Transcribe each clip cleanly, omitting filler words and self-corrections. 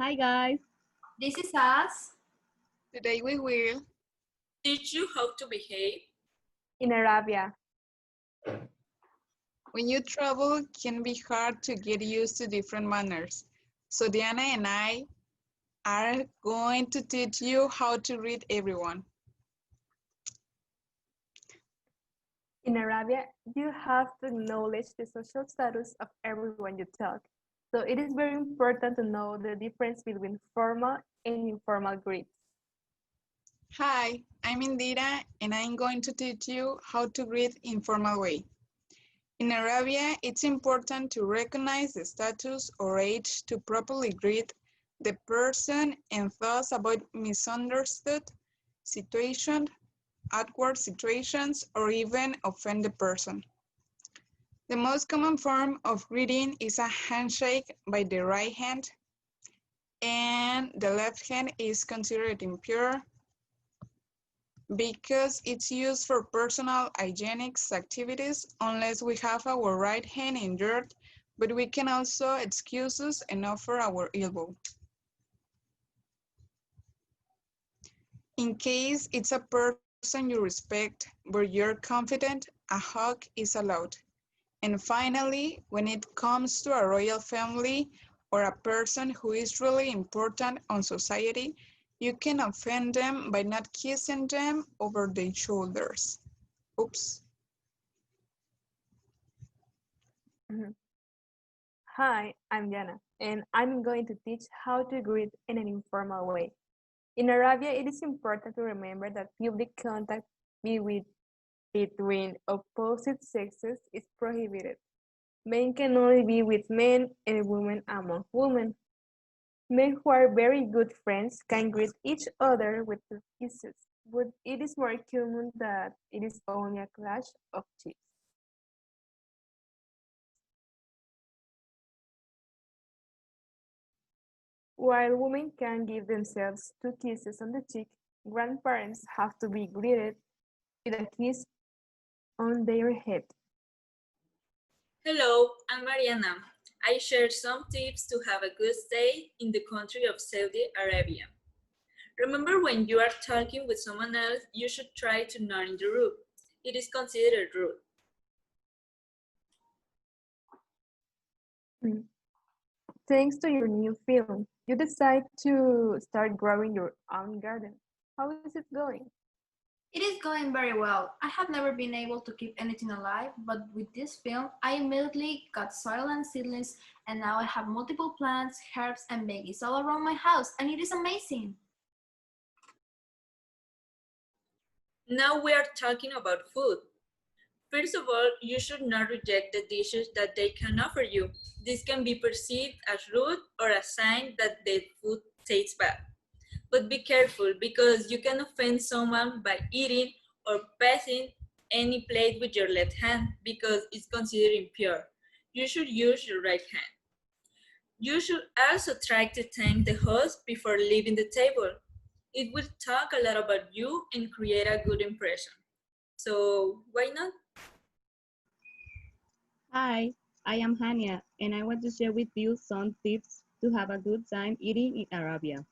Hi guys. This is us. Today we will teach you how to behave in Arabia. When you travel, it can be hard to get used to different manners. So Diana and I are going to teach you how to greet everyone. In Arabia, you have to acknowledge the social status of everyone you talk. So it is very important to know the difference between formal and informal greets. Hi, I'm Indira and I'm going to teach you how to greet informal way. In Arabia, it's important to recognize the status or age to properly greet the person and thus avoid misunderstood situations, awkward situations, or even offend the person. The most common form of greeting is a handshake by the right hand, and the left hand is considered impure because it's used for personal hygienics activities unless we have our right hand injured, but we can also excuse us and offer our elbow. In case it's a person you respect, but you're confident, a hug is allowed. And finally, when it comes to a royal family or a person who is really important on society, you can offend them by not kissing them over their shoulders. Oops. Hi, I'm Diana, and I'm going to teach how to greet in an informal way. In Arabia, it is important to remember that public contact between opposite sexes is prohibited. Men can only be with men and women among women. Men who are very good friends can greet each other with kisses, but it is more common that it is only a clash of cheeks. While women can give themselves 2 kisses on the cheek, grandparents have to be greeted with a kiss on their head. Hello, I'm Mariana. I share some tips to have a good stay in the country of Saudi Arabia. Remember, when you are talking with someone else, you should try to not interrupt. It is considered rude. Thanks to your new film, you decide to start growing your own garden. How is it going? It is going very well. I have never been able to keep anything alive, but with this film, I immediately got soil and seedlings, and now I have multiple plants, herbs, and veggies all around my house, and it is amazing. Now we are talking about food. First of all, you should not reject the dishes that they can offer you. This can be perceived as rude or a sign that the food tastes bad. But be careful, because you can offend someone by eating or passing any plate with your left hand, because it's considered impure. You should use your right hand. You should also try to thank the host before leaving the table. It will talk a lot about you and create a good impression. So why not? Hi, I am Hannia, and I want to share with you some tips to have a good time eating in Arabia.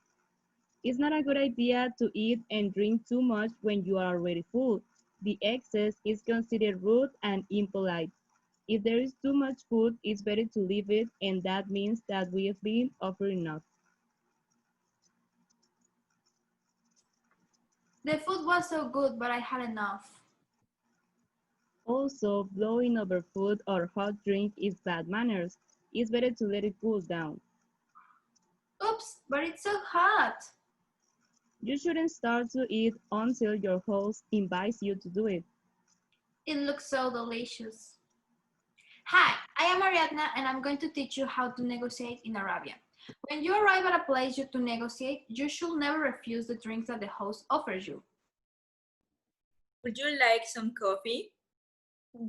It's not a good idea to eat and drink too much when you are already full. The excess is considered rude and impolite. If there is too much food, it's better to leave it, and that means that we have been offered enough. The food was so good, but I had enough. Also, blowing over food or hot drink is bad manners. It's better to let it cool down. Oops, but it's so hot. You shouldn't start to eat until your host invites you to do it. It looks so delicious. Hi, I am Ariadna, and I'm going to teach you how to negotiate in Arabia. When you arrive at a place to negotiate, you should never refuse the drinks that the host offers you. Would you like some coffee?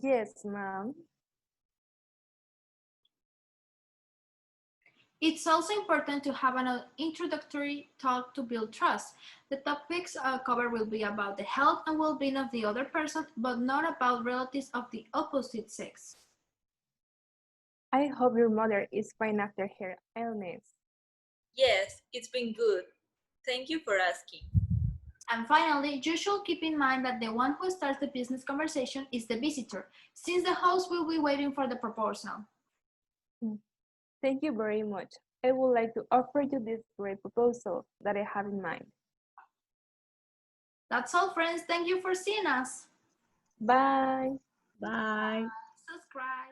Yes, ma'am. It's also important to have an introductory talk to build trust. The topics covered will be about the health and well-being of the other person, but not about relatives of the opposite sex. I hope your mother is fine after her illness. Yes, it's been good. Thank you for asking. And finally, you should keep in mind that the one who starts the business conversation is the visitor, since the host will be waiting for the proposal. Thank you very much. I would like to offer you this great proposal that I have in mind. That's all, friends. Thank you for seeing us. Bye. Bye. Subscribe.